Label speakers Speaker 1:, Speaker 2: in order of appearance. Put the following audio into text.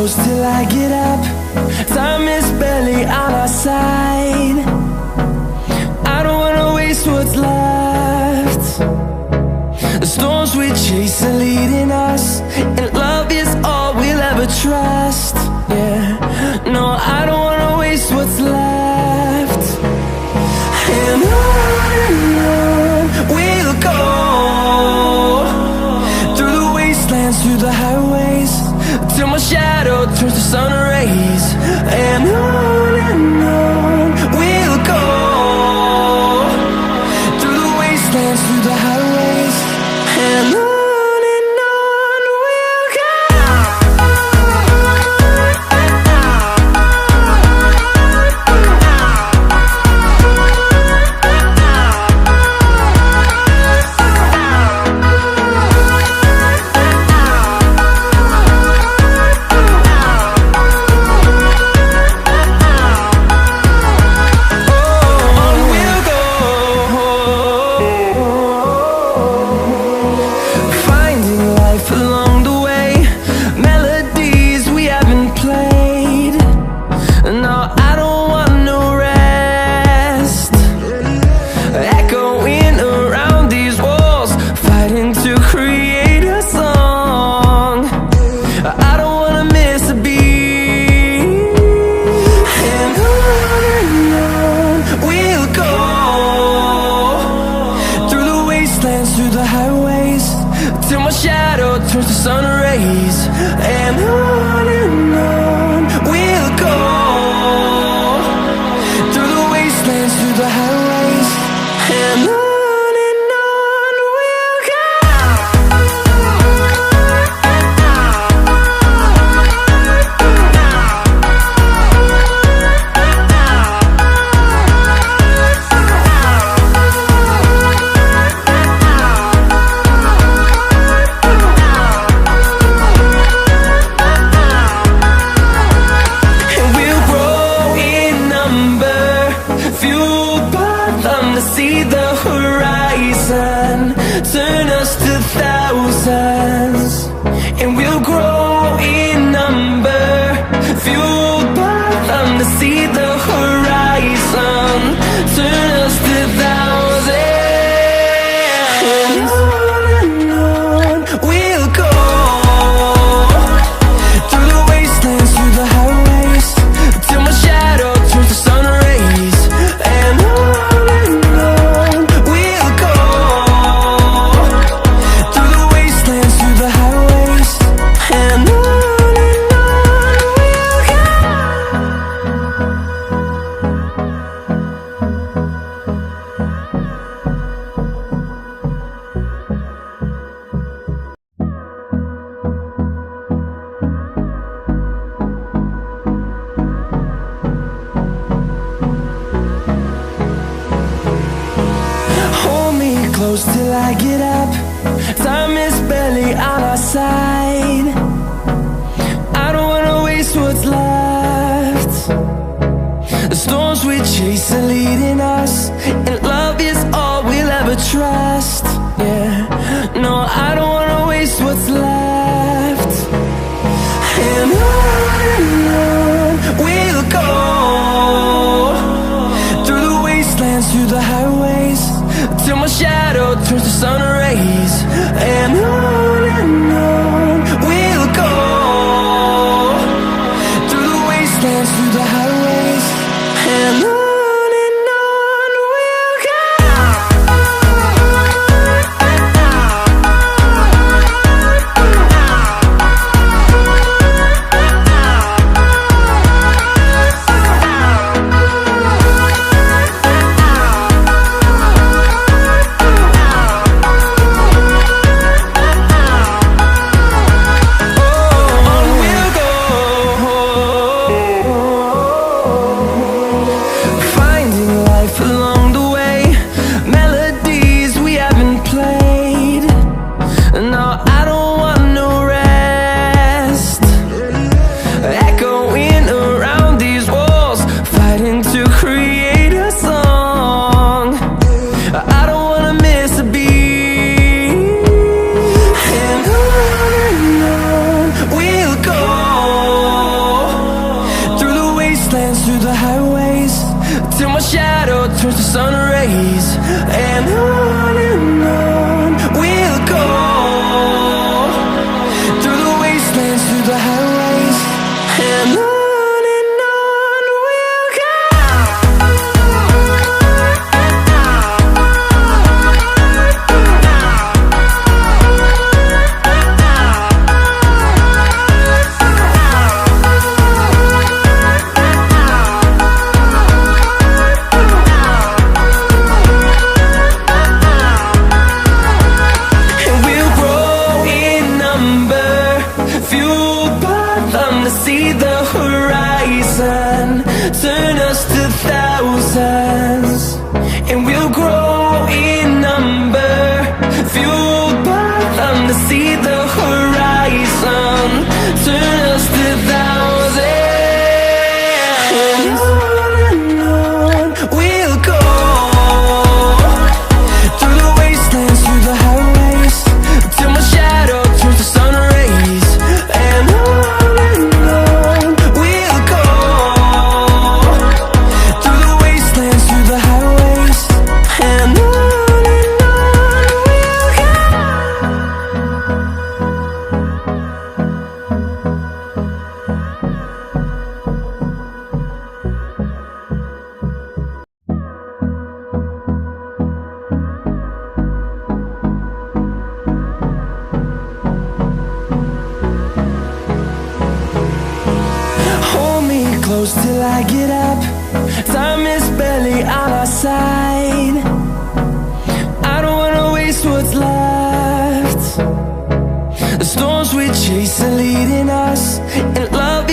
Speaker 1: close till I get up. Time is barely on our side. I don't wanna waste what's left. The storms we chase are leading us, and love is all we'll ever trust. Yeah, no, I don't wanna waste what's left. And on we'll go, through the wastelands, through the highways, till my shadow turns to sun rays. And on we'll go, through the wastelands, through the highways, and on we'll go. Through the highways, till my shadow turns to sun rays. And on we'll go, through the wastelands, through the highways, and on we'll go. See the horizon, turn us to thousands, and we'll grow in number, fueled by them. To see the horizon, turn us to thousands, and on we'll go, through the wastelands, through the highways, till my shadow turns to sun rays. And close till I get up. Time is barely on our side. I don't wanna waste what's left. The storms we chase are leading us, and love is all we'll ever trust. Yeah, no, I don't wanna waste what's left. And on we'll go, through the wastelands, through the highways, till my shadow turns to sun rays. And on we'll go, through the wastelands, through the highways, and on we'll go. wastelands, through the highways, till my shadow turns to sun rays. And on we'll go, through the wastelands, through the highways, and on we'll go. See the horizon, turn us to thousands, and we'll grow in number, fueled by them to see the horizon, turn us to thousands, and on we'll go, through the wastelands, through the highways, till my shadow turns to sun rays. And close till I get up. Time is barely on our side. I don't wanna waste what's left. The storms we chase are leading us, and love